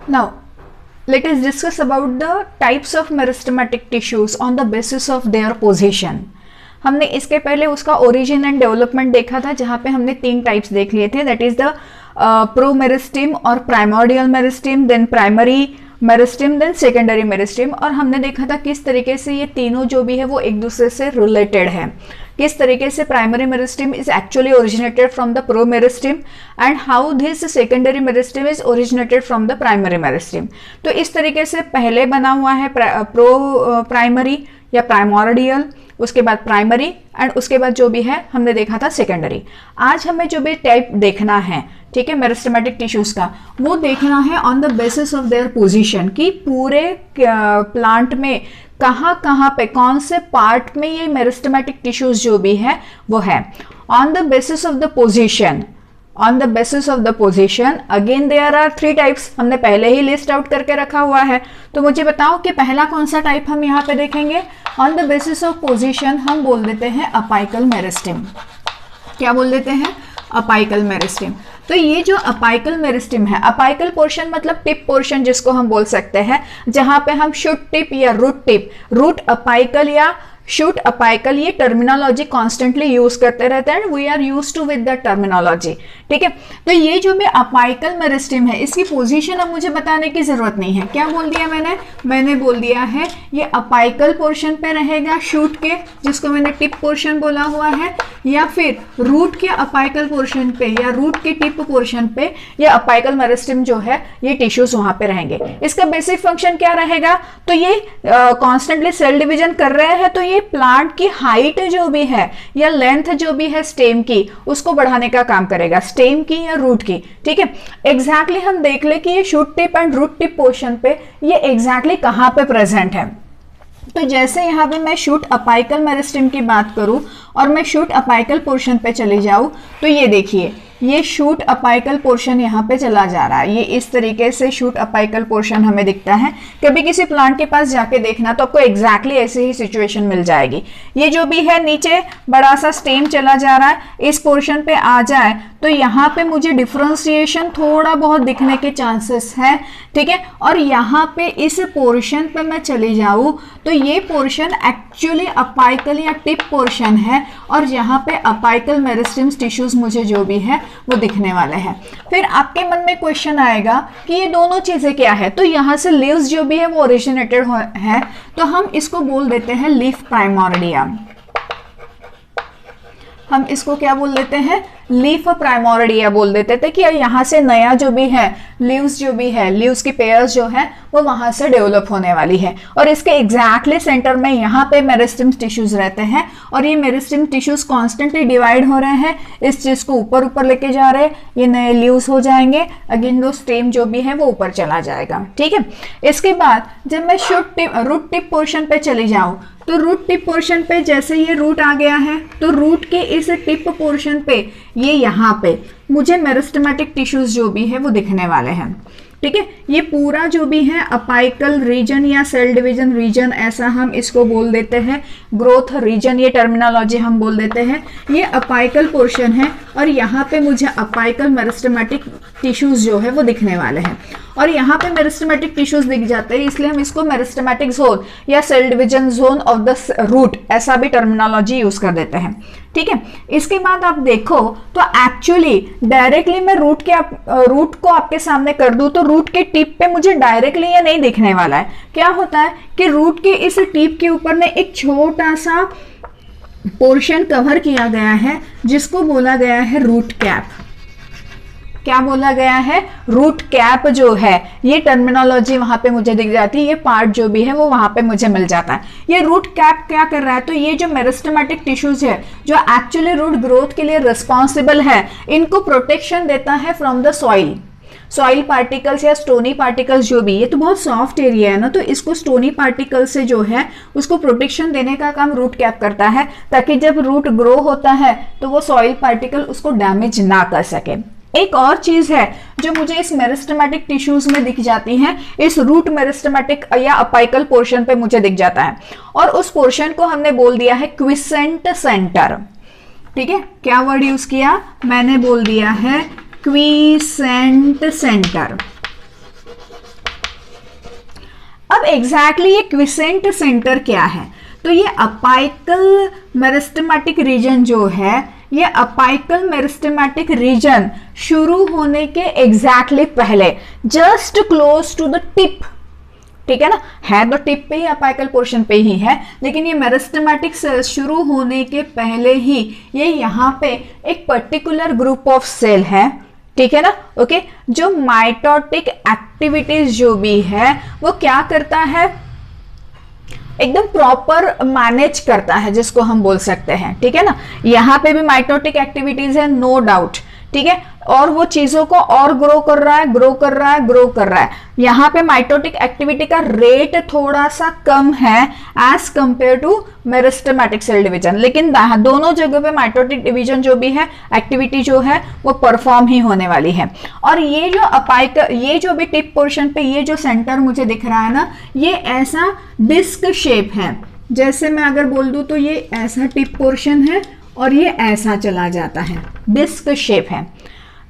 Now, let us discuss about the types of meristematic tissues on the basis of their position. हमने इसके पहले उसका origin and development देखा था, जहाँ पे हमने 3 टाइप्स देख लिए थे, दैट इज द प्रोमेरिस्टेम और primordial meristem, then primary meristem, then secondary meristem. और हमने देखा था किस तरीके से ये तीनों जो भी है वो एक दूसरे से रिलेटेड है, किस तरीके से primary meristem is actually originated from the pro meristem and how this secondary meristem is originated from the primary meristem. तो इस तरीके से पहले बना हुआ है प्रो प्राइमरी या प्राइमोर्डियल, उसके बाद प्राइमरी एंड उसके बाद जो भी है हमने देखा था सेकेंडरी। आज हमें जो भी टाइप देखना है, ठीक है, मेरिस्टेमेटिक टिश्यूज का, वो देखना है on the basis of their position, कि पूरे प्लांट में कहाँ कहाँ पे कौन से पार्ट में ये मेरिस्टेमेटिक टिश्यूज जो भी है वो है। On the basis of the position, on the basis of the position, again there are 3 types, हमने पहले ही लिस्ट आउट करके रखा हुआ है। तो मुझे बताओ कि पहला कौन सा टाइप हम यहाँ पे देखेंगे। On the basis of position हम बोल देते हैं अपाइकल मेरिस्टेम। क्या बोल देते हैं? Apical meristem. तो ये जो अपाइकल मेरिस्टेम है, अपाइकल पोर्शन मतलब टिप पोर्शन जिसको हम बोल सकते हैं, जहां पे हम शूट टिप या रूट टिप, रूट अपाइकल या शूट अपाइकल, ये टर्मिनोलॉजी कॉन्स्टेंटली यूज करते रहते हैं, we are use to with the terminology, ठीक है। तो ये जो भी अपाइकल मेरिस्टेम है, इसकी पोजीशन अब मुझे बताने की जरूरत नहीं है। क्या बोल दिया मैंने बोल दिया है ये अपाइकल पोर्शन पे रहेगा शूट के, जिसको मैंने टिप पोर्शन बोला हुआ है, या फिर रूट के अपाइकल पोर्शन पे या रूट के टिप पोर्शन पे ये अपाइकल मेरिस्टेम जो है ये टिश्यूज वहां पे रहेंगे। इसका बेसिक फंक्शन क्या रहेगा? तो ये कॉन्स्टेंटली सेल डिवीजन कर रहे हैं, तो ये प्लांट की हाइट जो भी है या लेंथ जो भी है स्टेम की, उसको बढ़ाने का काम करेगा, स्टेम की या रूट की, ठीक है। एग्जैक्टली हम देख ले कि ये shoot tip and root tip portion पे ये एग्जैक्टली कहां पे प्रेजेंट है। तो जैसे यहाँ पे मैं शूट अपाइकल मेरिस्टेम की बात करूं और मैं शूट अपाइकल पोर्शन पे चली जाऊं, तो ये देखिए ये शूट अपाइकल पोर्शन यहाँ पे चला जा रहा है, ये इस तरीके से शूट अपाइकल पोर्शन हमें दिखता है। कभी किसी प्लांट के पास जाके देखना तो आपको एग्जैक्टली ऐसी ही सिचुएशन मिल जाएगी। ये जो भी है नीचे बड़ा सा स्टेम चला जा रहा है, इस पोर्शन पे आ जाए तो यहाँ पे मुझे डिफ्रेंसिएशन थोड़ा बहुत दिखने के चांसेस है, ठीक है। और यहाँ पे इस पोर्शन पे मैं चली जाऊँ तो ये पोर्शन एक्चुअली अपाइकल या टिप पोर्शन है, और यहाँ पे अपाइकल मेरिस्टेम टिश्यूज मुझे जो भी है वो दिखने वाले हैं। फिर आपके मन में क्वेश्चन आएगा कि ये दोनों चीजें क्या है। तो यहाँ से लीव्स जो भी है वो ओरिजिनेटेड है, तो हम इसको बोल देते हैं लीफ प्राइमोर्डिया। हम इसको क्या बोल देते हैं? लीफ प्राइमोर्डिया बोल देते थे कि यहाँ से नया जो भी है लीव्स जो भी है, लीव्स की पेयर्स जो है वो वहां से डेवलप होने वाली है। और इसके एग्जैक्टली सेंटर में यहाँ पे मेरिस्टेम टिश्यूज रहते हैं, और ये मेरिस्टेम टिश्यूज कॉन्स्टेंटली डिवाइड हो रहे हैं, इस चीज को ऊपर ऊपर लेके जा रहे हैं, ये नए लीव्स हो जाएंगे, अगेन वो स्टेम जो भी है वो ऊपर चला जाएगा, ठीक है। इसके बाद जब मैं रूट टिप पोर्शन पे चली जाऊँ, तो रूट टिप पोर्शन पे जैसे ये रूट आ गया है, तो रूट के इस टिप पोर्शन पे ये यहाँ पे मुझे मेरिस्टेमेटिक टिश्यूज जो भी है वो दिखने वाले हैं, ठीक है। ये पूरा जो भी है अपाइकल रीजन या सेल डिवीजन रीजन, ऐसा हम इसको बोल देते हैं, ग्रोथ रीजन ये टर्मिनोलॉजी हम बोल देते हैं। ये अपाइकल पोर्शन है और यहाँ पे मुझे अपाइकल मेरिस्टेमेटिक टिश्यूज जो है वो दिखने वाले हैं, और यहाँ पे मेरिस्टेमेटिक टिश्यूज दिख जाते हैं, इसलिए हम इसको मेरिस्टेमेटिक जोन या cell division zone of the root ऐसा भी टर्मिनोलॉजी यूज कर देते हैं, ठीक है। इसके बाद आप देखो तो एक्चुअली डायरेक्टली मैं रूट को आपके सामने कर दूं तो रूट के टिप पे मुझे डायरेक्टली ये नहीं दिखने वाला है। क्या होता है कि रूट के इस टिप के ऊपर ने एक छोटा सा पोर्शन कवर किया गया है जिसको बोला गया है रूट कैप। क्या बोला गया है? रूट कैप जो है, ये टर्मिनोलॉजी वहां पे मुझे दिख जाती है, ये पार्ट जो भी है वो वहां पे मुझे मिल जाता है। ये रूट कैप क्या कर रहा है? तो ये जो मेरिस्टेमेटिक टिश्यूज है जो एक्चुअली रूट ग्रोथ के लिए रिस्पॉन्सिबल है, इनको प्रोटेक्शन देता है फ्रॉम द सॉइल पार्टिकल्स या स्टोनी पार्टिकल्स जो भी, ये तो बहुत सॉफ्ट एरिया है ना, तो इसको स्टोनी पार्टिकल से जो है उसको प्रोटेक्शन देने का काम रूट कैप करता है, ताकि जब रूट ग्रो होता है तो वो सॉइल पार्टिकल उसको डैमेज ना कर सके। एक और चीज है जो मुझे इस मेरिस्टेमेटिक टिश्यूज में दिख जाती है, इस रूट मेरिस्टेमेटिक या अपाइकल पोर्शन पे मुझे दिख जाता है, और उस पोर्शन को हमने बोल दिया है क्विसेंट सेंटर, ठीक है। क्या वर्ड यूज किया? मैंने बोल दिया है क्विसेंट सेंटर। एग्जैक्टली ये क्विसेंट सेंटर क्या है? तो ये अपाइकल मेरिस्टेमेटिक रीजन जो है, ये अपाइकल मेरिस्टेमेटिक रीजन शुरू होने के एग्जैक्टली पहले, just close to the tip, ठीक है ना, है तो टिप पे ही, अपाइकल पोर्शन पे ही है, लेकिन ये मेरिस्टेमेटिक सेल शुरू होने के पहले ही ये यहाँ पे एक पर्टिकुलर ग्रुप ऑफ सेल है, ठीक है ना, ओके, जो माइटोटिक एक्टिविटीज जो भी है वो क्या करता है, एकदम प्रॉपर मैनेज करता है, जिसको हम बोल सकते हैं, ठीक है ना। यहाँ पे भी माइटोटिक एक्टिविटीज है, नो डाउट, ठीक है, और वो चीजों को और ग्रो कर रहा है, ग्रो कर रहा है, ग्रो कर रहा है। यहाँ पे माइटोटिक एक्टिविटी का रेट थोड़ा सा कम है as compare to meristematic cell division, लेकिन दोनों जगह पे माइटोटिक डिवीजन जो भी है, एक्टिविटी जो है वो परफॉर्म ही होने वाली है। और ये जो अपाइकल, ये जो भी टिप पोर्शन पे ये जो सेंटर मुझे दिख रहा है ना, ये ऐसा डिस्क शेप है, जैसे मैं अगर बोल दूं तो ये ऐसा टिप पोर्शन है और ये ऐसा चला जाता है, डिस्क शेप है,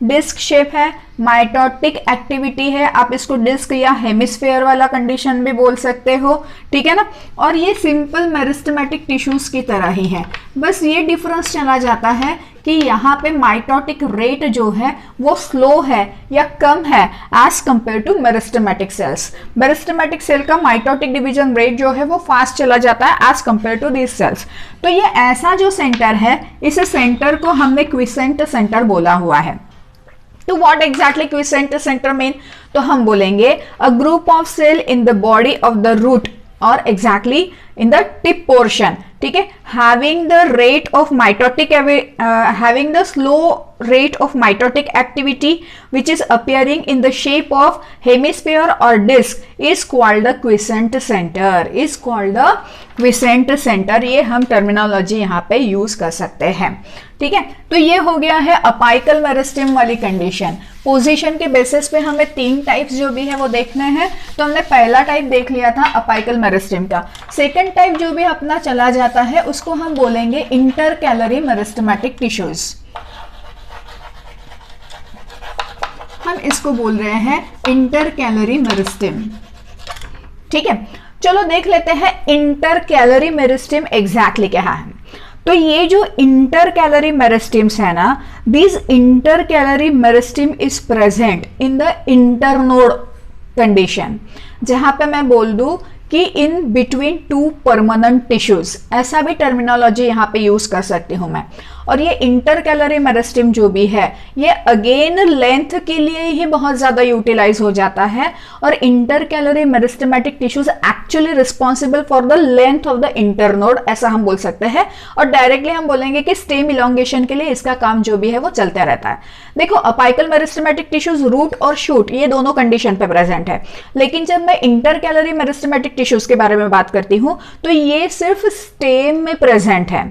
डिस्क शेप है, माइटोटिक एक्टिविटी है, आप इसको डिस्क या हेमिस्फेयर वाला कंडीशन भी बोल सकते हो, ठीक है ना। और ये सिंपल मेरिस्टेमेटिक टिश्यूज की तरह ही है, बस ये डिफरेंस चला जाता है कि यहाँ पे माइटोटिक रेट जो है वो स्लो है या कम है as compare to meristematic cells. Meristematic cell का माइटोटिक डिवीजन रेट जो है वो फास्ट चला जाता है as compare to these cells. तो ये ऐसा जो सेंटर है, इस सेंटर को हमने क्विसेंट सेंटर बोला हुआ है। तो what exactly quiescent centre mean? तो हम बोलेंगे a group of cell in the body of the root और exactly in the tip portion, ठीक है, having the rate of mitotic having the slow rate of mitotic activity which is appearing in the shape of hemisphere or disc is called the quiescent center, is called the quiescent center। ये हम terminology यहाँ पे use कर सकते हैं, ठीक है। तो ये हो गया है अपाइकल मेरिस्टेम वाली कंडीशन। पोजीशन के बेसिस पे हमें 3 टाइप्स जो भी है वो देखने हैं। तो हमने पहला टाइप देख लिया था अपाइकल मेरिस्टेम का। सेकंड टाइप जो भी अपना चला जाता है उसको हम बोलेंगे इंटरकैलरी मेरिस्टेमेटिक टिश्यूज, हम इसको बोल रहे हैं इंटरकैलरी मेरिस्टेम, ठीक है। चलो देख लेते हैं इंटरकैलरी मेरिस्टेम एग्जैक्टली क्या है। तो ये जो इंटरकैलरी मेरिस्टेम्स है ना, this intercalary meristem is present in the internode condition, जहां पे मैं बोल दूं कि इन बिटवीन 2 परमानेंट टिश्यूज, ऐसा भी टर्मिनोलॉजी यहाँ पे यूज कर सकती हूँ मैं। और ये इंटरकैलरी मेरिस्टेम जो भी है ये अगेन लेंथ के लिए ही बहुत ज्यादा यूटिलाइज हो जाता है। और intercalary meristematic tissues actually responsible for the length of the internode, ऐसा हम बोल सकते हैं। और डायरेक्टली हम बोलेंगे कि स्टेम इलोंगेशन के लिए इसका काम जो भी है वो चलता रहता है। देखो अपाइकल मेरिस्टेमेटिक टिश्यूज रूट और शूट ये दोनों कंडीशन पे प्रेजेंट है, लेकिन जब मैं इंटरकैलरी मेरिस्टेमेटिक टिश्यूज के बारे में बात करती हूं तो ये सिर्फ स्टेम में प्रेजेंट है,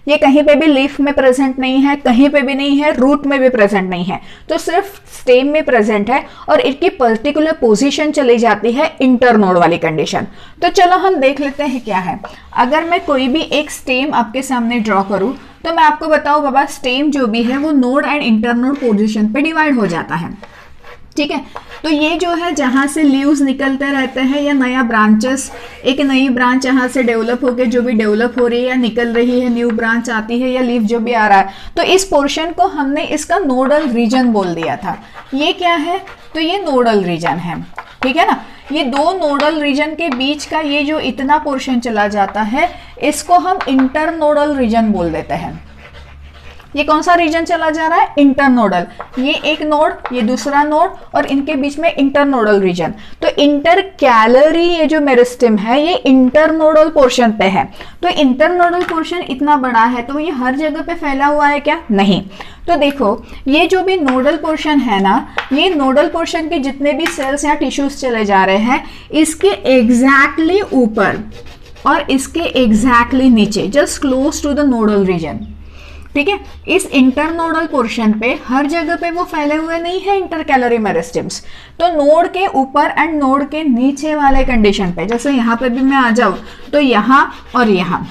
ये कहीं पे भी लीफ में प्रेजेंट नहीं है, कहीं पे भी नहीं है, रूट में भी प्रेजेंट नहीं है, तो सिर्फ स्टेम में प्रेजेंट है। और इनकी पर्टिकुलर पोजीशन चली जाती है इंटरनोड वाली कंडीशन। तो चलो हम देख लेते हैं क्या है। अगर मैं कोई भी एक स्टेम आपके सामने ड्रॉ करूं तो मैं आपको बताऊं बाबा, स्टेम जो भी है वो नोड एंड इंटरनोड पोजीशन पे डिवाइड हो जाता है, ठीक है। तो ये जो है जहां से लीव्स निकलते रहते हैं या नया ब्रांचेस, एक नई ब्रांच यहाँ से डेवलप होकर जो भी डेवलप हो रही है या निकल रही है, न्यू ब्रांच आती है या लीफ जो भी आ रहा है, तो इस पोर्शन को हमने इसका नोडल रीजन बोल दिया था। ये क्या है? तो ये नोडल रीजन है, ठीक है ना। ये 2 नोडल रीजन के बीच का ये जो इतना पोर्शन चला जाता है इसको हम इंटरनोडल रीजन बोल देते हैं। ये कौन सा रीजन चला जा रहा है? इंटरनोडल। ये एक नोड, ये दूसरा नोड और इनके बीच में इंटरनोडल रीजन। तो इंटरकैलरी ये जो मेरिस्टेम है ये इंटरनोडल पोर्शन पे है। तो इंटरनोडल पोर्शन इतना बड़ा है तो ये हर जगह पे फैला हुआ है क्या? नहीं। तो देखो ये जो भी नोडल पोर्शन है ना, ये नोडल पोर्शन के जितने भी सेल्स या टिश्यूज चले जा रहे हैं इसके एग्जैक्टली ऊपर और इसके एग्जैक्टली नीचे, just close to the nodal region, ठीक है। इस इंटरनोडल पोर्शन पे हर जगह पे वो फैले हुए नहीं है इंटरकैलरी मेरिस्टेम्स। तो नोड के ऊपर एंड नोड के नीचे वाले कंडीशन पे, जैसे यहाँ पे भी मैं आ जाऊं तो यहाँ और यहाँ,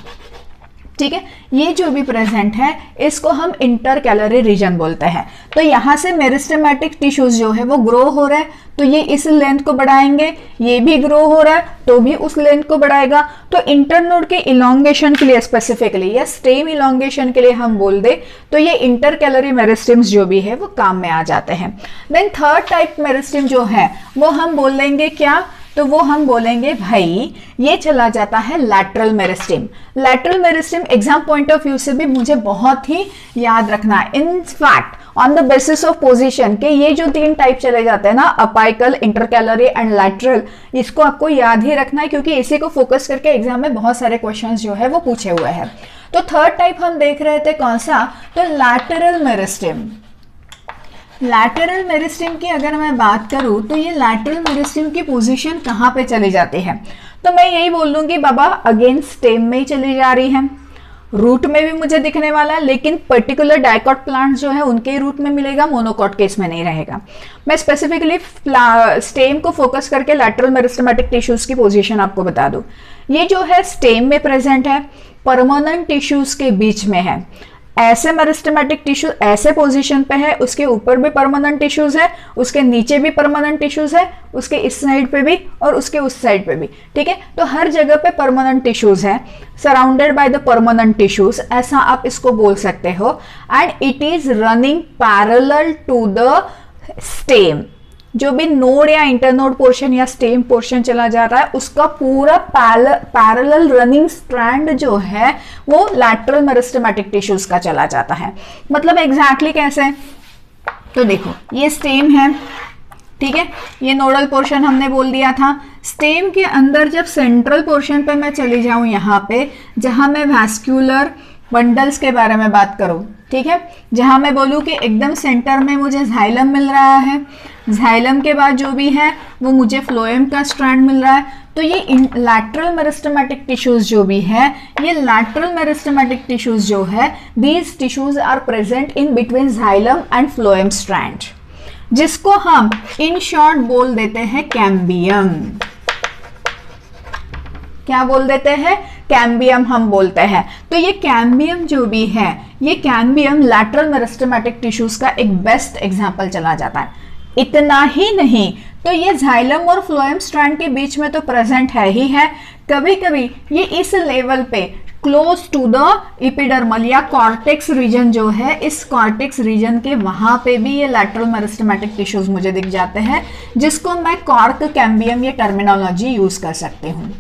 ठीक है, ये जो भी प्रेजेंट है इसको हम इंटरकैलरी रीजन बोलते हैं। तो यहाँ से मेरिस्टेमेटिक टिश्यूज जो है वो ग्रो हो रहा है, तो ये इस लेंथ को बढ़ाएंगे, ये भी ग्रो हो रहा है तो भी उस लेंथ को बढ़ाएगा। तो इंटरनोड के इलोंगेशन के लिए स्पेसिफिकली या स्टेम इलोंगेशन के लिए हम बोल दे तो ये इंटरकैलरी मेरिस्टेम्स जो भी है वो काम में आ जाते हैं। देन थर्ड टाइप मेरिस्टेम जो है वो हम बोल लेंगे क्या, तो वो हम बोलेंगे भाई ये चला जाता है lateral meristem. Lateral meristem exam point of view से भी मुझे बहुत ही याद रखना है। In fact on the basis of position के ये जो 3 टाइप चले जाते हैं ना, अपाइकल, इंटरकैलरी एंड लैटरल, इसको आपको याद ही रखना है क्योंकि इसी को फोकस करके एग्जाम में बहुत सारे क्वेश्चंस जो है वो पूछे हुए हैं। तो थर्ड टाइप हम देख रहे थे कौन सा, तो लैटरल मेरिस्टेम। लैटरल मेरिस्टेम की अगर मैं बात करूं तो ये लैटरल मेरिस्टेम की पोजीशन कहाँ पे चली जाती है, तो मैं यही बोल दूंगी बाबा अगेन स्टेम में ही चली जा रही है। रूट में भी मुझे दिखने वाला है लेकिन पर्टिकुलर डाइकॉट प्लांट जो है उनके रूट में मिलेगा, मोनोकॉट केस में नहीं रहेगा। मैं स्पेसिफिकली स्टेम को फोकस करके लैटरल मेरिस्टेमेटिक टिश्यूज की पोजीशन आपको बता दूं। ये जो है स्टेम में प्रेजेंट है, परमानेंट टिश्यूज के बीच में है। ऐसे मेरिस्टेमेटिक टिश्यू ऐसे पोजीशन पे है, उसके ऊपर भी परमानेंट टिश्यूज है, उसके नीचे भी परमानेंट टिश्यूज है, उसके इस साइड पे भी और उसके उस साइड पे भी, ठीक है। तो हर जगह पे परमानेंट टिश्यूज है, surrounded by the permanent tissues, ऐसा आप इसको बोल सकते हो। And it is running parallel to the stem. जो भी नोड या इंटरनोड पोर्शन या स्टेम पोर्शन चला जा रहा है उसका पूरा पैरेलल रनिंग स्ट्रैंड जो है वो लैटरल मेरिस्टेमेटिक टिश्यूज का चला जाता है। मतलब एग्जैक्टली कैसे, तो देखो ये स्टेम है, ठीक है, ये नोडल पोर्शन हमने बोल दिया था। स्टेम के अंदर जब सेंट्रल पोर्शन पे मैं चली जाऊं, यहाँ पे जहां मैं वैस्कुलर बंडल्स के बारे में बात करूं, ठीक है, जहां मैं बोलूं कि एकदम सेंटर में मुझे जाइलम मिल रहा है, जाइलम के बाद जो भी है वो मुझे फ्लोएम का स्ट्रैंड मिल रहा है, तो ये लैटरल मेरिस्टेमेटिक टिश्यूज जो भी है, ये लैटरल मेरिस्टेमेटिक टिश्यूज जो है, these tissues are present in between xylem and phloem strand, जिसको हम इन शॉर्ट बोल देते हैं कैम्बियम। क्या बोल देते हैं, कैम्बियम हम बोलते हैं। तो ये कैम्बियम जो भी है, ये कैम्बियम लैटरल मेरिस्टेमेटिक टिश्यूज का एक बेस्ट एग्जांपल चला जाता है। इतना ही नहीं, तो ये जाइलम और फ्लोएम स्ट्रैंड के बीच में तो प्रेजेंट है ही है, कभी कभी ये इस लेवल पे क्लोज टू द एपिडर्मल या कॉर्टेक्स रीजन जो है, इस कॉर्टेक्स रीजन के वहां पे भी ये लैटरल मेरिस्टेमेटिक टिश्यूज मुझे दिख जाते हैं, जिसको मैं कॉर्क कैम्बियम ये टर्मिनोलॉजी यूज कर सकती हूँ।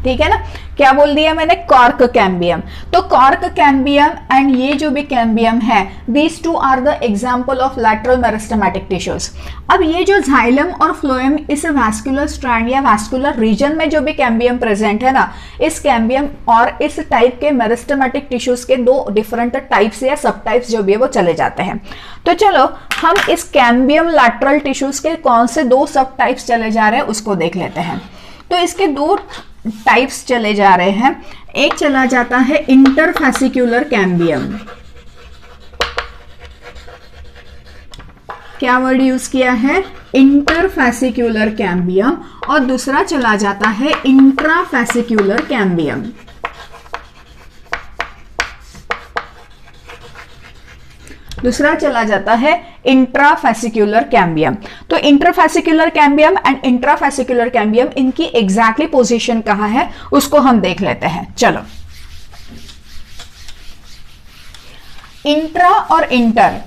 ठीक है ना, क्या बोल दिया मैंने, कॉर्क कैम्बियम। तो कॉर्क कैम्बियम एंड ये जो भी कैम्बियम है, these two are the example of lateral meristematic tissues. अब ये जो जाइलम और फ्लोएम इस वैस्कुलर स्ट्रैंड या वैस्कुलर रीजन में जो भी कैम्बियम प्रेजेंट है ना, इस कैम्बियम और इस टाइप के मेरिस्टेमेटिक टिश्यूज के 2 डिफरेंट टाइप्स या सब टाइप्स जो भी है वो चले जाते हैं। तो चलो हम इस कैम्बियम लैटरल टिश्यूज के कौन से 2 सब टाइप्स चले जा रहे हैं उसको देख लेते हैं। तो इसके 2 टाइप्स चले जा रहे हैं। एक चला जाता है इंटरफैसिक्युलर कैम्बियम, क्या वर्ड यूज किया है, इंटरफैसिक्युलर कैम्बियम, और दूसरा चला जाता है इंट्राफैसिक्युलर कैम्बियम। दूसरा चला जाता है इंट्राफैसिक्युलर कैम्बियम। तो इंटरफैसिक्युलर कैम्बियम एंड इंट्राफैसिक्युलर कैम्बियम, इनकी एग्जैक्टली पोजीशन कहाँ है उसको हम देख लेते हैं। चलो, इंट्रा और इंटर,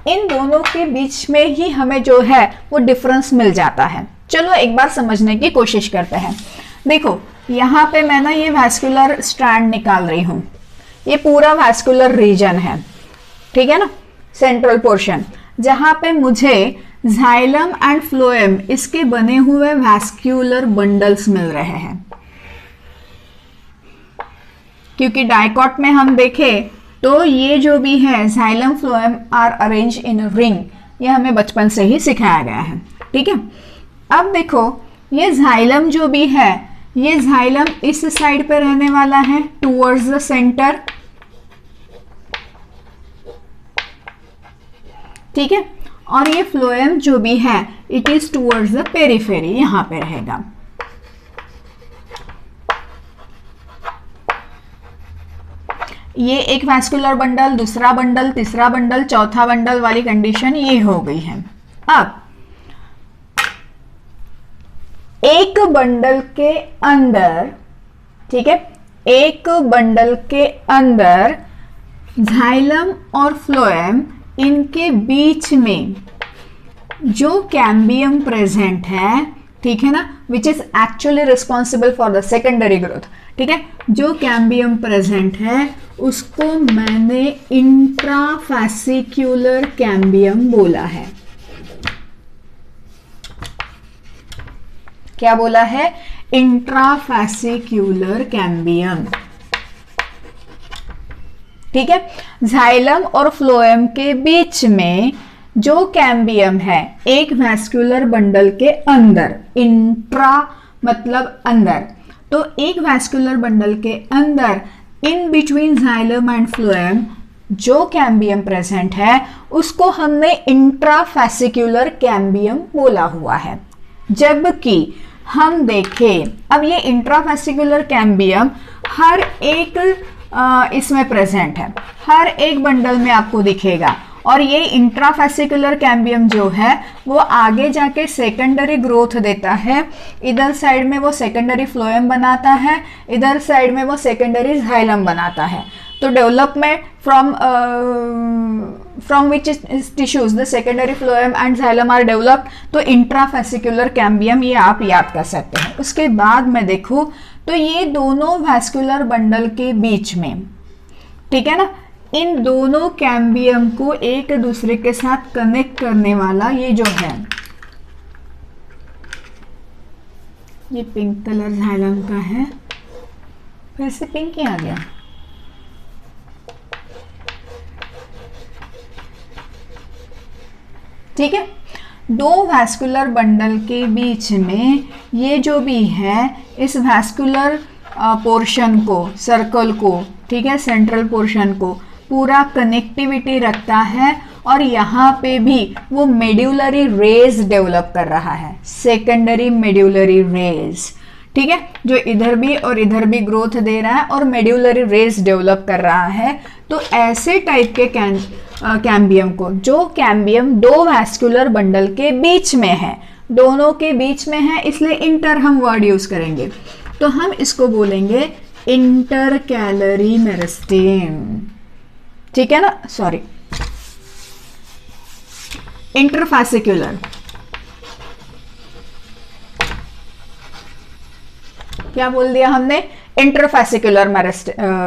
इन दोनों के बीच में ही हमें जो है वो डिफरेंस मिल जाता है। चलो एक बार समझने की कोशिश करते हैं। देखो यहाँ पे मैं ना ये वैस्कुलर स्ट्रैंड निकाल रही हूं, ये पूरा वैस्कुलर रीजन है, ठीक है ना, सेंट्रल पोर्शन, जहां पे मुझे जाइलम एंड फ्लोएम इसके बने हुए वैस्कुलर बंडल्स मिल रहे हैं। क्योंकि डाइकॉट में हम देखें तो ये जो भी है xylem phloem are arrange in ring, ये हमें बचपन से ही सिखाया गया है, ठीक है। अब देखो ये जाइलम जो भी है, ये जाइलम इस साइड पे रहने वाला है टूवर्ड्स द सेंटर, ठीक है, और ये फ्लोएम जो भी है it is towards the periphery, यहां पे रहेगा। ये एक वैस्कुलर बंडल, दूसरा बंडल, तीसरा बंडल, चौथा बंडल वाली कंडीशन ये हो गई है। अब एक बंडल के अंदर, ठीक है, एक बंडल के अंदर जाइलम और फ्लोएम, इनके बीच में जो कैम्बियम प्रेजेंट है, ठीक है ना, which is actually responsible for the secondary growth, ठीक है, जो कैम्बियम प्रेजेंट है उसको मैंने इंट्राफैसिक्यूलर कैम्बियम बोला है। क्या बोला है? इंट्राफैसिक्यूलर कैम्बियम, ठीक है। जाइलम और फ्लोएम के बीच में जो कैम्बियम है एक वैस्कुलर बंडल के अंदर, इंट्रा मतलब अंदर, तो एक वैस्कुलर बंडल के अंदर इन बिटवीन जाइलम एंड फ्लोएम जो कैम्बियम प्रेजेंट है उसको हमने इंट्राफैसिक्यूलर कैम्बियम बोला हुआ है। जबकि हम देखें, अब ये इंट्राफैसिक्यूलर कैम्बियम हर एक इसमें प्रेजेंट है, हर एक बंडल में आपको दिखेगा, और ये इंट्राफैसिकुलर कैम्बियम जो है वो आगे जाके सेकेंडरी ग्रोथ देता है। इधर साइड में वो सेकेंडरी फ्लोएम बनाता है, इधर साइड में वो सेकेंडरी जाइलम बनाता है। तो development from which tissues the secondary phloem and xylem are developed, तो इंट्राफैसिकुलर कैम्बियम ये आप याद कर सकते हैं। उसके बाद मैं देखूं तो ये दोनों वैस्कुलर बंडल के बीच में, ठीक है ना, इन दोनों कैम्बियम को एक दूसरे के साथ कनेक्ट करने वाला ये जो है, ये पिंक कलर जाइलम का है, फिर से पिंक ही आ गया, ठीक है। दो वैस्कुलर बंडल के बीच में ये जो भी है, इस वैस्कुलर पोर्शन को, सर्कल को, ठीक है, सेंट्रल पोर्शन को पूरा कनेक्टिविटी रखता है, और यहाँ पे भी वो मेड्यूलरी रेज डेवलप कर रहा है, सेकेंडरी मेड्यूलरी रेज, ठीक है, जो इधर भी और इधर भी ग्रोथ दे रहा है और मेड्यूलरी रेज डेवलप कर रहा है। तो ऐसे टाइप के कैम्बियम को, जो कैम्बियम दो वैस्कुलर बंडल के बीच में है, दोनों के बीच में है, इसलिए इंटर हम वर्ड यूज करेंगे, तो हम इसको बोलेंगे इंटरकैलरी मेरिस्टेम, ठीक है ना, सॉरी, इंटरफैसिक्यूलर, क्या बोल दिया हमने? इंटरफैसिकुलर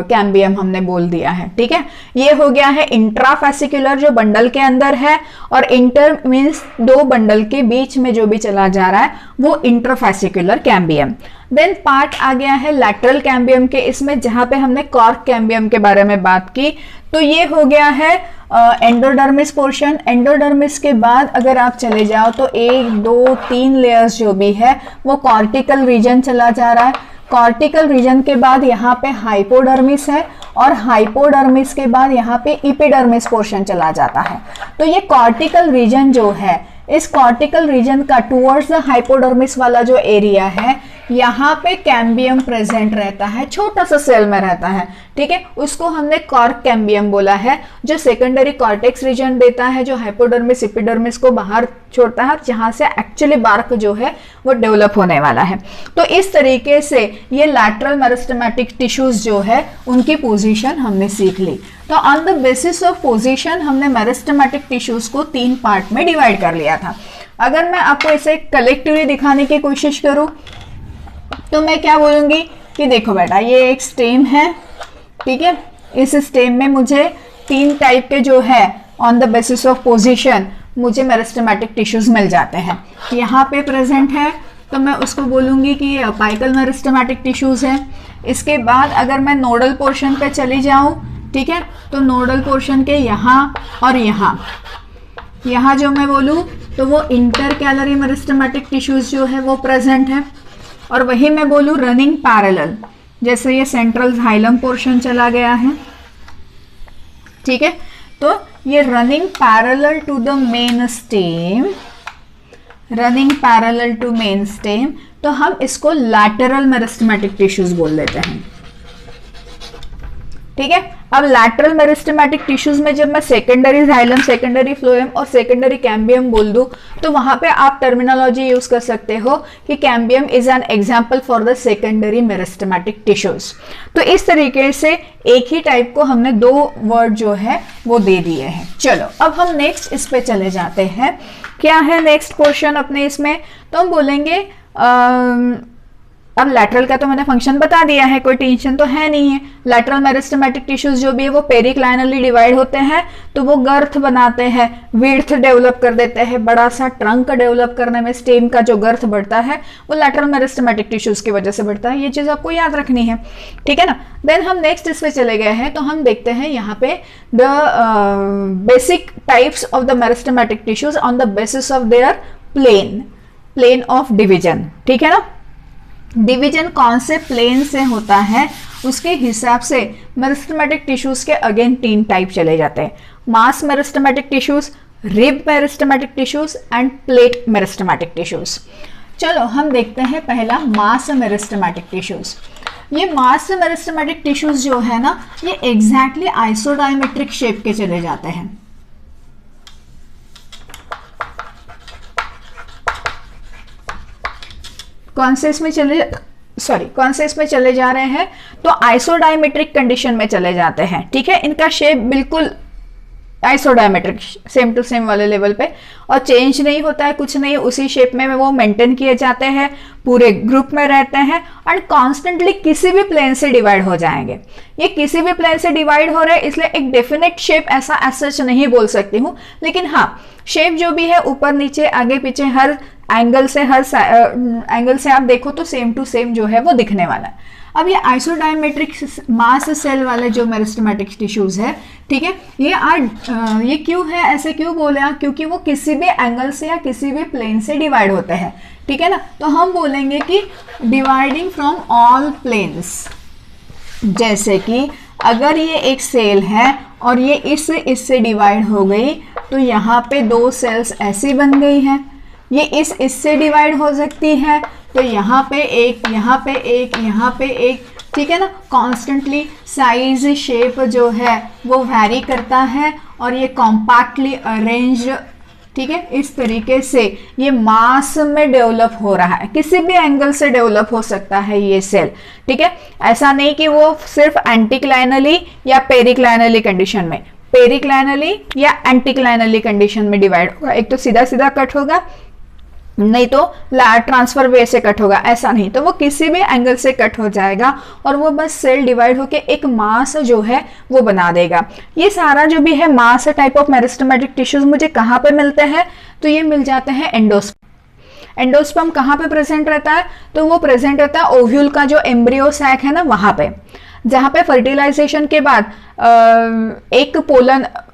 कैम्बियम हमने बोल दिया है, ठीक है। ये हो गया है इंट्राफैसिकुलर जो बंडल के अंदर है, और इंटर मीन्स दो बंडल के बीच में जो भी चला जा रहा है वो इंटरफैसिकुलर कैम्बियम। देन पार्ट आ गया है लैटरल कैम्बियम के, इसमें जहां पे हमने कॉर्क कैम्बियम के बारे में बात की, तो ये हो गया है एंडोडर्मिस पोर्शन। एंडोडर्मिस के बाद अगर आप चले जाओ तो 1 2 3 लेयर्स जो भी है वो कॉर्टिकल रीजन चला जा रहा है। कॉर्टिकल रीजन के बाद यहाँ पे हाइपोडर्मिस है, और हाइपोडर्मिस के बाद यहाँ पे इपिडर्मिस पोर्शन चला जाता है। तो ये कॉर्टिकल रीजन जो है, इस कॉर्टिकल रीजन का टुवर्ड्स द हाइपोडर्मिस वाला जो एरिया है, यहाँ पे कैम्बियम प्रेजेंट रहता है, छोटा सा सेल में रहता है, ठीक है, उसको हमने कॉर्क कैम्बियम बोला है, जो सेकेंडरी कॉर्टेक्स रीजन देता है, जो हाइपोडर्मिस इपिडर्मिस को बाहर छोड़ता है, जहां से एक्चुअली बार्क जो है वो डेवलप होने वाला है। तो इस तरीके से ये लैटरल मेरिस्टेमेटिक टिश्यूज जो है उनकी पोजीशन हमने सीख ली। तो on the basis of position हमने मेरिस्टेमेटिक टिश्यूज को 3 पार्ट में डिवाइड कर लिया था। अगर मैं आपको इसे कलेक्टिवली दिखाने की कोशिश करूं तो मैं क्या बोलूंगी कि देखो बेटा, ये एक स्टेम है, ठीक है, इस स्टेम में मुझे 3 टाइप के जो है on the basis of position मुझे मेरिस्टेमेटिक टिश्यूज मिल जाते हैं। यहाँ पे प्रेजेंट है तो मैं उसको बोलूंगी कि ये अपाइकल मेरिस्टेमेटिक टिश्यूज है। इसके बाद अगर मैं नोडल पोर्शन पे चली जाऊं, ठीक है, तो नोडल पोर्शन के यहाँ और यहाँ जो मैं बोलूँ तो वो इंटरकैलरी मेरिस्टेमेटिक टिश्यूज जो है वो प्रेजेंट है। और वही मैं बोलूँ रनिंग पैरेलल, जैसे ये सेंट्रल जाइलम पोर्शन चला गया है, ठीक है, तो ये running parallel to the main stem, running parallel to main stem, तो हम इसको लैटरल मेरिस्टेमेटिक टिश्यूज बोल देते हैं, ठीक है। अब लैटरल मेरिस्टेमेटिक टिश्यूज में जब मैं सेकेंडरी जाइलम, सेकेंडरी फ्लोएम और सेकेंडरी कैम्बियम बोल दूं तो वहां पे आप टर्मिनोलॉजी यूज कर सकते हो कि cambium is an example for the secondary meristematic tissues. तो इस तरीके से एक ही टाइप को हमने दो वर्ड जो है वो दे दिए हैं। चलो अब हम नेक्स्ट इस पे चले जाते हैं। क्या है नेक्स्ट पोर्शन अपने इसमें, तो हम बोलेंगे अब लैटरल का तो मैंने फंक्शन बता दिया है, कोई टेंशन तो है नहीं है। लैटरल मेरिस्टेमेटिक टिश्यूज जो भी है वो पेरिक्लाइनली डिवाइड होते हैं, तो वो गर्थ बनाते हैं, विड्थ डेवलप कर देते हैं, बड़ा सा ट्रंक डेवलप करने में स्टेम का जो गर्थ बढ़ता है वो लैटरल मेरिस्टेमेटिक टिश्यूज की वजह से बढ़ता है। ये चीज आपको याद रखनी है, ठीक है ना। देन हम नेक्स्ट इस पे चले गए हैं, तो हम देखते हैं यहाँ पे the basic types of the meristematic tissues on the basis of their plane of division, ठीक है ना। डिवीजन कौन से प्लेन से होता है उसके हिसाब से मेरिस्टेमेटिक टिश्यूज के अगेन 3 टाइप चले जाते हैं, mass meristematic tissues, rib meristematic tissues and plate meristematic tissues. चलो हम देखते हैं पहला मास मेरिस्टेमेटिक टिश्यूज। ये मास मेरिस्टेमेटिक टिश्यूज जो है ना ये एग्जैक्टली आइसोडायमेट्रिक शेप के चले जाते हैं। कौन से इसमें चले जा रहे हैं, तो आइसोडायमेट्रिक कंडीशन में चले जाते हैं, ठीक है। इनका शेप बिल्कुल आइसोडायमेट्रिक सेम टू सेम वाले लेवल पे और चेंज नहीं होता है, कुछ नहीं, उसी शेप में वो मेंटेन किए जाते हैं, पूरे ग्रुप में रहते हैं और कॉन्स्टेंटली किसी भी प्लेन से डिवाइड हो जाएंगे। ये किसी भी प्लेन से डिवाइड हो रहे हैं इसलिए एक डेफिनेट शेप ऐसा सच नहीं बोल सकती हूँ, लेकिन हाँ शेप जो भी है ऊपर नीचे आगे पीछे हर एंगल से आप देखो तो सेम टू सेम जो है वो दिखने वाला है। अब ये आइसोडायमेट्रिक मास सेल वाले जो मेरिस्टेमेटिक टिश्यूज है, ठीक है, ये क्यों है, ऐसे क्यों बोले आप, क्योंकि वो किसी भी एंगल से या किसी भी प्लेन से डिवाइड होते हैं, ठीक है ना। तो हम बोलेंगे कि डिवाइडिंग फ्रॉम ऑल प्लेन्स। जैसे कि अगर ये एक सेल है और ये इससे डिवाइड हो गई तो यहाँ पे 2 सेल्स ऐसी बन गई है, ये इससे डिवाइड हो सकती है तो यहाँ पे एक, यहाँ पे एक, यहाँ पे एक, ठीक है ना। कॉन्स्टेंटली साइज शेप जो है वो वैरी करता है और ये कॉम्पैक्टली अरेंज, ठीक है, इस तरीके से ये मास में डेवलप हो रहा है, किसी भी एंगल से डेवलप हो सकता है ये सेल, ठीक है। ऐसा नहीं कि वो सिर्फ एंटीक्लाइनली या पेरिक्लाइनली कंडीशन में, पेरिक्लाइनली या एंटीक्लाइनली कंडीशन में डिवाइड होगा, एक तो सीधा सीधा कट होगा नहीं तो ट्रांसफर वे से कट होगा, ऐसा नहीं, तो वो किसी भी एंगल से कट हो जाएगा और वो बस सेल डिवाइड होके एक मास जो है वो बना देगा। ये सारा जो भी है मास टाइप ऑफ मेरिस्टेमेटिक टिश्यूज मुझे कहाँ पे मिलते हैं, तो ये मिल जाते हैं एंडोस्पर्म। एंडोस्पर्म कहाँ पे प्रेजेंट रहता है, तो वो प्रेजेंट रहता है ओव्यूल का जो एम्ब्रियो सैक है ना वहां पे, जहाँ पे फर्टिलाइजेशन के बाद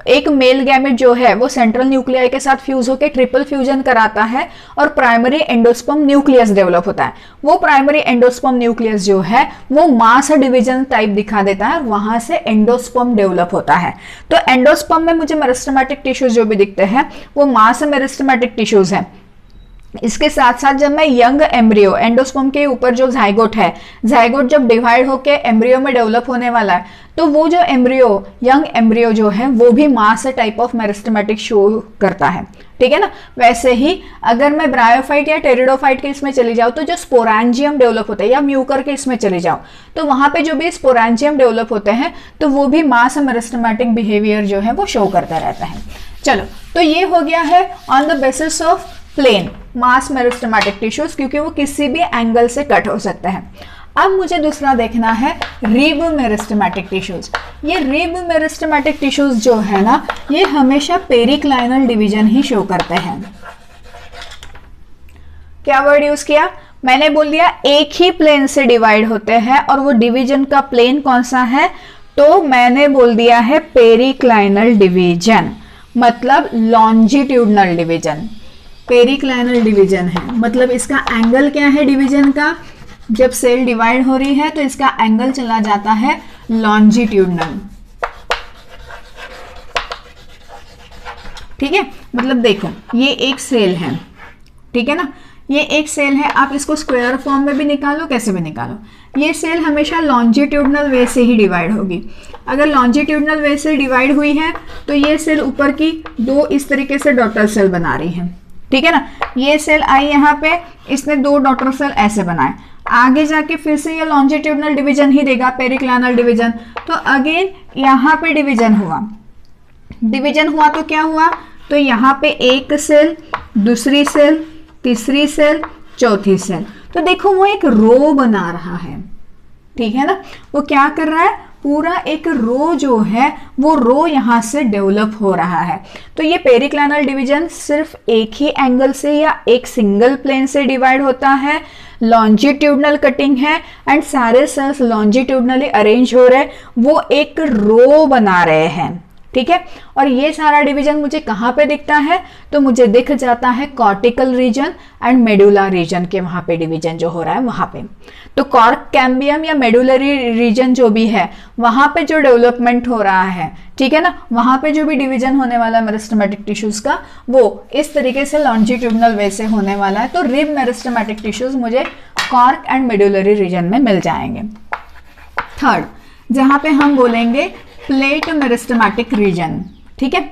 एक मेल गैमेट जो है वो सेंट्रल न्यूक्लियाई के साथ फ्यूज होकर ट्रिपल फ्यूजन कराता है और प्राइमरी एंडोस्पर्म न्यूक्लियस डेवलप होता है। वो प्राइमरी एंडोस्पर्म न्यूक्लियस जो है वो मास डिवीजन टाइप दिखा देता है और वहां से एंडोस्पर्म डेवलप होता है। तो एंडोस्पर्म में मुझे मेरिस्टेमेटिक टिश्यूज जो भी दिखते हैं वो मास मेरिस्टेमेटिक टिश्यूज है। इसके साथ साथ जब मैं यंग एम्ब्रियो, एंडोस्पर्म के ऊपर जो जाइगोट है, जाइगोट जब डिवाइड होके एम्ब्रियो में डेवलप होने वाला है तो वो जो एम्ब्रियो, यंग एम्ब्रियो जो है वो भी मास टाइप ऑफ मेरिस्टेमेटिक शो करता है, ठीक है ना। वैसे ही अगर मैं ब्रायोफाइट या टेरिडोफाइट के इसमें चली जाऊँ तो जो स्पोरेंजियम डेवलप होता है, या म्यूकर के इसमें चली जाऊँ तो वहां पे जो भी स्पोरेंजियम डेवलप होते हैं तो वो भी मास मेरिस्टेमेटिक बिहेवियर जो है वो शो करता रहता है। चलो तो ये हो गया है on the basis of plane mass meristematic tissues, क्योंकि वो किसी भी एंगल से कट हो सकता है। अब मुझे दूसरा देखना है रिब मेरिस्टेमेटिक टिश्यूज। ये रिब मेरिस्टेमेटिक टिश्यूज जो है ना ये हमेशा पेरिक्लाइनल डिवीजन ही शो करते हैं। क्या वर्ड यूज किया मैंने, बोल दिया एक ही प्लेन से डिवाइड होते हैं और वो डिवीजन का प्लेन कौन सा है, तो मैंने बोल दिया है पेरिक्लाइनल डिवीजन, मतलब लॉन्जिट्यूडनल डिवीजन। पेरिक्लाइनल डिवीजन है मतलब इसका एंगल क्या है डिवीजन का, जब सेल डिवाइड हो रही है तो इसका एंगल चला जाता है लॉन्जिट्यूडनल, ठीक है। मतलब देखो ये एक सेल है, ठीक है ना, ये एक सेल है, आप इसको स्क्वायर फॉर्म में भी निकालो, कैसे भी निकालो, ये सेल हमेशा लॉन्जिट्यूडनल वे से ही डिवाइड होगी। अगर लॉन्जिट्यूडनल वे से डिवाइड हुई है तो ये सेल ऊपर की दो इस तरीके से डॉटर सेल बना रही है, ठीक है ना। ये सेल आई यहाँ पे, इसने दो डॉटर सेल ऐसे बनाए, आगे जाके फिर से ये लॉन्जिट्यूडनल डिवीजन ही देगा, पेरिक्लानल डिवीजन। तो अगेन यहाँ पे डिवीजन हुआ, डिवीजन हुआ तो क्या हुआ, तो यहाँ पे एक सेल, दूसरी सेल, तीसरी सेल, चौथी सेल, तो देखो वो एक रो बना रहा है, ठीक है ना। वो क्या कर रहा है, पूरा एक रो जो है वो रो यहाँ से डेवलप हो रहा है। तो ये पेरिक्लानल डिवीजन सिर्फ एक ही एंगल से या एक सिंगल प्लेन से डिवाइड होता है, लॉन्जिट्यूडनल कटिंग है एंड सारे सेल्स लॉन्जिट्यूडनली अरेंज हो रहे, वो एक रो बना रहे हैं, ठीक है। और ये सारा डिवीजन मुझे कहाँ पे दिखता है, तो मुझे दिख जाता है cortical region and medulla region के वहाँ पे डिवीजन जो हो रहा है वहाँ पे। तो कॉर्क कैम्बियम या मेडुलरी रीजन जो भी है वहाँ पे जो डेवलपमेंट हो रहा है, ठीक है ना, वहाँ पे जो भी डिवीजन होने वाला है मेरिस्टेमेटिक टिश्यूज का, वो इस तरीके से लॉन्जिट्यूडनल वे से होने वाला है। तो रिब मेरिस्टेमेटिक टिश्यूज मुझे कॉर्क एंड मेडुलरी रीजन में मिल जाएंगे। थर्ड, जहाँ पे हम बोलेंगे प्लेट मेरिस्टेमेटिक रीजन, ठीक है।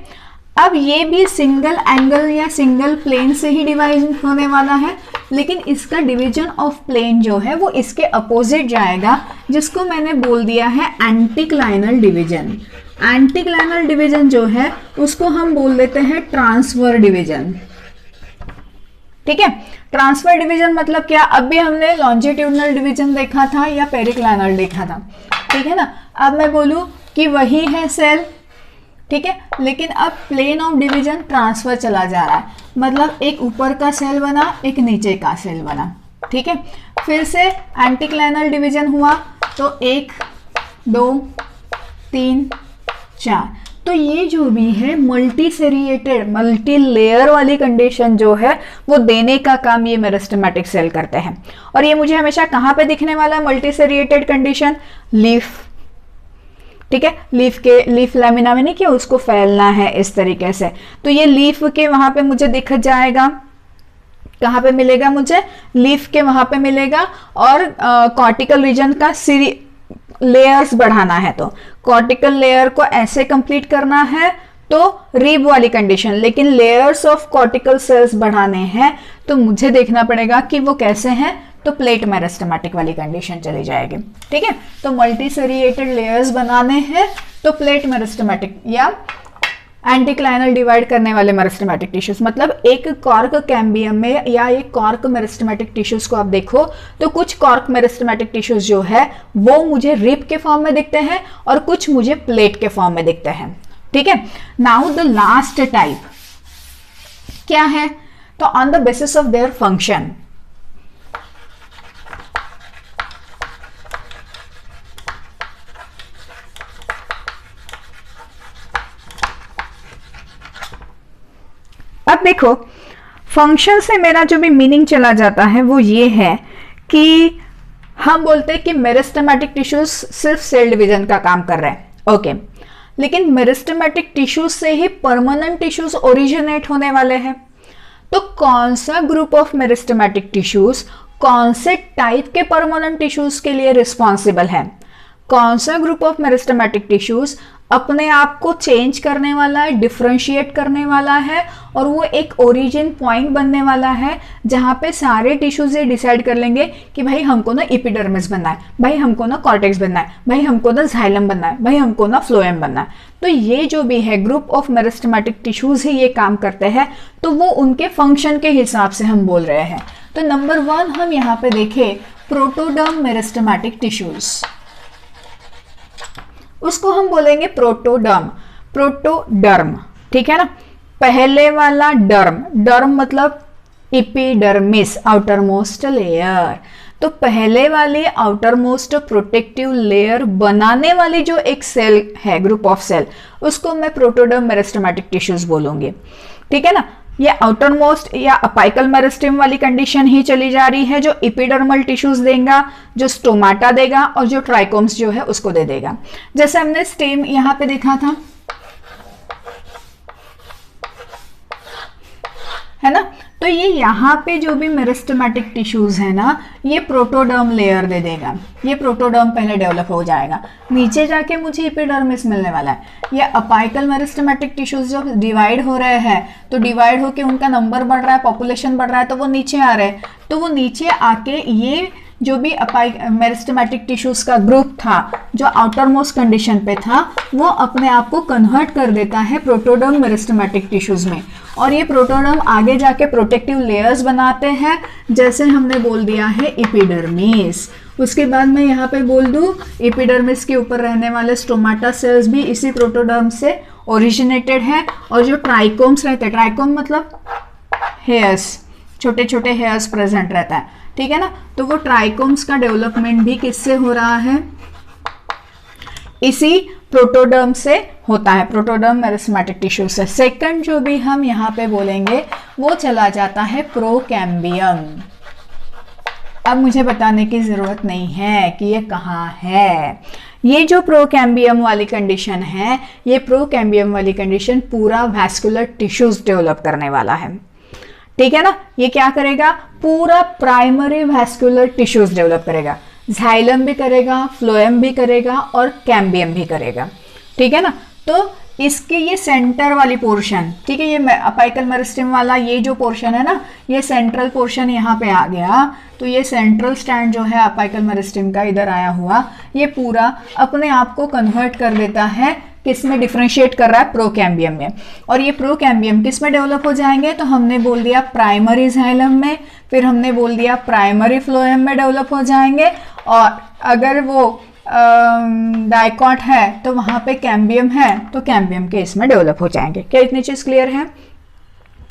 अब ये भी सिंगल एंगल या सिंगल प्लेन से ही डिवाइड होने वाला है, लेकिन इसका डिवीजन ऑफ प्लेन जो है वो इसके अपोजिट जाएगा, जिसको मैंने बोल दिया है एंटीक्लाइनल डिवीजन। एंटीक्लाइनल डिवीजन जो है उसको हम बोल देते हैं ट्रांसफर डिवीजन, ठीक है। ट्रांसफर डिवीजन मतलब क्या, अभी हमने लॉन्जिट्यूडनल डिवीजन देखा था या पेरिक्लाइनल देखा था, ठीक है ना। अब मैं बोलूं कि वही है सेल, ठीक है, लेकिन अब प्लेन ऑफ डिवीजन ट्रांसफर चला जा रहा है, मतलब एक ऊपर का सेल बना, एक नीचे का सेल बना, ठीक है। फिर से एंटीक्लाइनल डिवीजन हुआ तो 1 2 3 4, तो ये जो भी है मल्टी सेरिएटेड मल्टी लेयर वाली कंडीशन जो है वो देने का काम ये मेरिस्टेमेटिक सेल करते हैं। और ये मुझे हमेशा कहाँ पे दिखने वाला है मल्टी सेरिएटेड कंडीशन, लीफ, ठीक है। लीफ लैमिना में नहीं कि उसको फैलना है इस तरीके से, तो ये लीफ के वहां पे मुझे दिख जाएगा, कहाँ पे मिलेगा मुझे, लीफ के वहां पे मिलेगा। और कॉर्टिकल रीजन का लेयर्स बढ़ाना है तो कॉर्टिकल लेयर को ऐसे कंप्लीट करना है तो रिब वाली कंडीशन, लेकिन लेयर्स ऑफ कॉर्टिकल सेल्स बढ़ाने हैं तो मुझे देखना पड़ेगा कि वो कैसे हैं, तो प्लेट मेरिस्टेमेटिक वाली कंडीशन चली जाएगी, ठीक है। तो मल्टी सेरिएटेड लेयर्स बनाने हैं तो प्लेट मेरिस्टेमेटिक या एंटीक्लाइनल डिवाइड करने वाले मेरिस्टेमेटिक टिश्यूज, मतलब एक कॉर्क कैम्बियम में या एक कॉर्क मेरिस्टेमेटिक टिश्यूज को आप देखो तो कुछ कॉर्क मेरिस्टेमेटिक टिश्यूज जो है वो मुझे रिब के फॉर्म में दिखते हैं और कुछ मुझे प्लेट के फॉर्म में दिखते हैं, ठीक है। नाउ द लास्ट टाइप क्या है, तो on the basis of their function, अब देखो फंक्शन से मेरा जो भी मीनिंग चला जाता है वो ये है कि हम बोलते हैं कि मेरिस्टेमेटिक टिश्यूज सिर्फ सेल डिवीजन का काम कर रहे हैं, ओके, लेकिन मेरिस्टेमेटिक टिश्यूज से ही परमानेंट टिश्यूज ओरिजिनेट होने वाले हैं। तो कौन सा ग्रुप ऑफ मेरिस्टेमेटिक टिश्यूज कौन से टाइप के परमानेंट टिश्यूज के लिए रिस्पॉन्सिबल है, कौन सा ग्रुप ऑफ मेरिस्टेमेटिक टिश्यूज अपने आप को चेंज करने वाला है, डिफरेंशिएट करने वाला है, और वो एक ओरिजिन पॉइंट बनने वाला है जहां पे सारे टिश्यूज ये डिसाइड कर लेंगे कि भाई हमको ना एपिडर्मिस बनना है, भाई हमको ना कॉर्टेक्स बनना है, भाई हमको ना जाइलम बनना है, भाई हमको ना फ्लोएम बनना है। तो ये जो भी है ग्रुप ऑफ मेरिस्टेमेटिक टिश्यूज ही ये काम करते हैं, तो वो उनके फंक्शन के हिसाब से हम बोल रहे हैं। तो नंबर 1 हम यहाँ पे देखें प्रोटोडर्म मेरिस्टेमेटिक टिश्यूज, उसको हम बोलेंगे प्रोटोडर्म, प्रोटोडर्म, ठीक है ना। पहले वाला डर्म, डर्म मतलब एपिडर्मिस, आउटर मोस्ट लेयर, तो पहले वाली आउटर मोस्ट प्रोटेक्टिव लेयर बनाने वाली जो एक सेल है, ग्रुप ऑफ सेल, उसको मैं प्रोटोडर्म मेरिस्टेमेटिक टिश्यूज बोलूंगी, ठीक है ना। ये आउटर मोस्ट या अपाइकल मेरिस्टेम वाली कंडीशन ही चली जा रही है, जो एपिडर्मल टिश्यूज देगा, जो स्टोमाटा देगा और जो ट्राइकोम्स जो है उसको दे देगा। जैसे हमने स्टेम यहां पे देखा था, है ना, तो ये यहाँ पे जो भी मेरिस्टेमेटिक टिश्यूज है ना, ये प्रोटोडर्म लेयर दे देगा, ये प्रोटोडर्म पहले डेवलप हो जाएगा, नीचे जाके मुझे एपिडर्मिस मिलने वाला है। ये अपाइकल मेरिस्टेमेटिक टिश्यूज जब डिवाइड हो रहे हैं तो डिवाइड होके उनका नंबर बढ़ रहा है, पॉपुलेशन बढ़ रहा है, तो वो नीचे आ रहे हैं, तो वो नीचे आके ये जो भी मेरिस्टेमेटिक टिश्यूज का ग्रुप था जो आउटर मोस्ट कंडीशन पे था, वो अपने आप को कन्वर्ट कर देता है प्रोटोडर्म मेरिस्टेमेटिक टिश्यूज में, और ये प्रोटोडर्म आगे जाके प्रोटेक्टिव लेयर्स बनाते हैं, जैसे हमने बोल दिया है एपिडर्मिस। उसके बाद मैं यहाँ पे बोल दूँ एपिडर्मिस के ऊपर रहने वाले स्टोमाटा सेल्स भी इसी प्रोटोडर्म से ओरिजिनेटेड है, और जो ट्राइकोम्स रहते हैं, ट्राइकोम मतलब हेयर्स, छोटे छोटे हेयर्स प्रेजेंट रहता है, ठीक है ना, तो वो ट्राइकोम्स का डेवलपमेंट भी किससे हो रहा है, इसी प्रोटोडर्म से होता है, प्रोटोडर्म मेरिस्टेमेटिक टिश्यू से। सेकंड जो भी हम यहाँ पे बोलेंगे वो चला जाता है प्रोकैम्बियम। अब मुझे बताने की जरूरत नहीं है कि ये कहाँ है। ये जो प्रोकैम्बियम वाली कंडीशन है, ये प्रोकैम्बियम वाली कंडीशन पूरा वैस्कुलर टिश्यूज डेवलप करने वाला है, ठीक है ना। ये क्या करेगा, पूरा प्राइमरी वैस्कुलर टिश्यूज डेवलप करेगा, जाइलम भी करेगा, फ्लोएम भी करेगा और कैम्बियम भी करेगा, ठीक है ना। तो इसके ये सेंटर वाली पोर्शन, ठीक है, ये अपाइकल मेरिस्टेम वाला ये जो पोर्शन है ना, ये सेंट्रल पोर्शन यहाँ पे आ गया, तो ये सेंट्रल स्टैंड जो है अपाइकल मेरिस्टेम का इधर आया हुआ, ये पूरा अपने आप को कन्वर्ट कर देता है, किस में डिफरेंशिएट कर रहा है, प्रोकैम्बियम में। और ये प्रोकैम्बियम किस में डेवलप हो जाएंगे, तो हमने बोल दिया प्राइमरी जाइलम में, फिर हमने बोल दिया प्राइमरी फ्लोएम में डेवलप हो जाएंगे, और अगर वो डाइकॉट है तो वहाँ पे कैम्बियम है तो कैम्बियम के इसमें डेवलप हो जाएंगे। क्या इतनी चीज क्लियर है?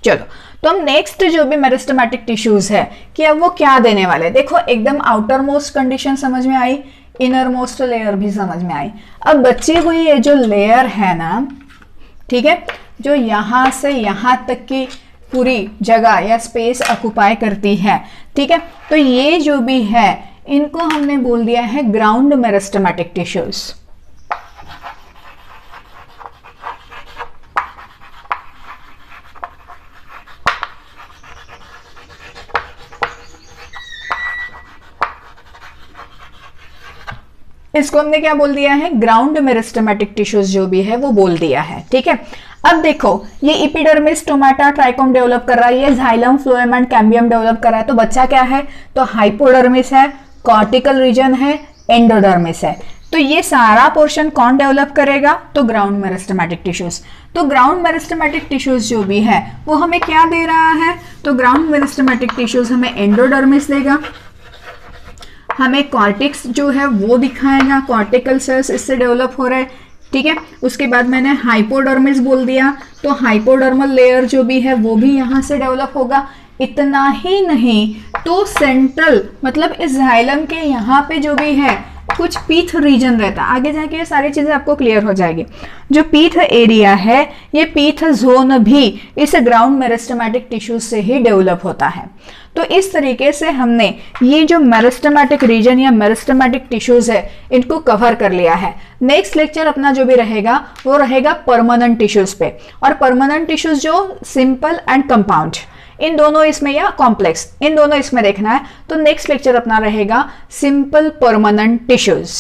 चलो, तो हम नेक्स्ट जो भी मेरिस्टेमेटिक टिश्यूज है कि अब वो क्या देने वाले, देखो एकदम आउटर मोस्ट कंडीशन समझ में आई, इनर मोस्ट लेयर भी समझ में आई। अब बची हुई ये जो लेयर है ना, ठीक है, जो यहाँ से यहाँ तक की पूरी जगह या स्पेस ऑक्युपाई करती है, ठीक है, तो ये जो भी है इनको हमने बोल दिया है ग्राउंड मेरिस्टेमेटिक टिश्यूज। इसको हमने क्या बोल दिया है, ग्राउंड मेरिस्टेमेटिक टिश्यूज जो भी है वो बोल दिया है, ठीक है। अब देखो ये एपिडर्मिस, स्टोमाटा, ट्राइकोम डेवलप कर रहा है, ये xylem, phloem and cambium develop कर रहा है, तो बच्चा क्या है, तो हाइपोडर्मिस है, कॉर्टिकल रीजन है, एंडोडर्मिस है। तो ये सारा पोर्शन कौन डेवलप करेगा, तो ग्राउंड मेरिस्टेमेटिक टिश्यूज। तो ग्राउंड मेरिस्टेमेटिक टिश्यूज जो भी है वो हमें क्या दे रहा है, तो ग्राउंड मेरिस्टेमेटिक टिश्यूज हमें एंडोडर्मिस देगा, हमें कॉर्टिक्स जो है वो दिखाएगा, कॉर्टिकल सेल्स इससे डेवलप हो रहे हैं, ठीक है। उसके बाद मैंने हाइपोडर्मिस बोल दिया, तो हाइपोडर्मल लेयर जो भी है वो भी यहाँ से डेवलप होगा। इतना ही नहीं, तो सेंट्रल मतलब इस जाइलम के यहाँ पे जो भी है कुछ पीथ रीजन रहता है, आगे जाके ये सारी चीजें आपको क्लियर हो जाएगी। जो पीथ एरिया है, ये पीथ जोन भी इस ग्राउंड मेरिस्टेमेटिक टिश्यूज से ही डेवलप होता है। तो इस तरीके से हमने ये जो मेरिस्टेमेटिक रीजन या मेरिस्टेमेटिक टिश्यूज है इनको कवर कर लिया है। नेक्स्ट लेक्चर अपना जो भी रहेगा वो रहेगा परमानेंट टिश्यूज पे, और परमानेंट टिश्यूज जो सिंपल एंड कंपाउंड, इन दोनों इसमें या कॉम्प्लेक्स, इन दोनों इसमें देखना है। तो नेक्स्ट लेक्चर अपना रहेगा सिंपल परमानेंट टिश्यूज।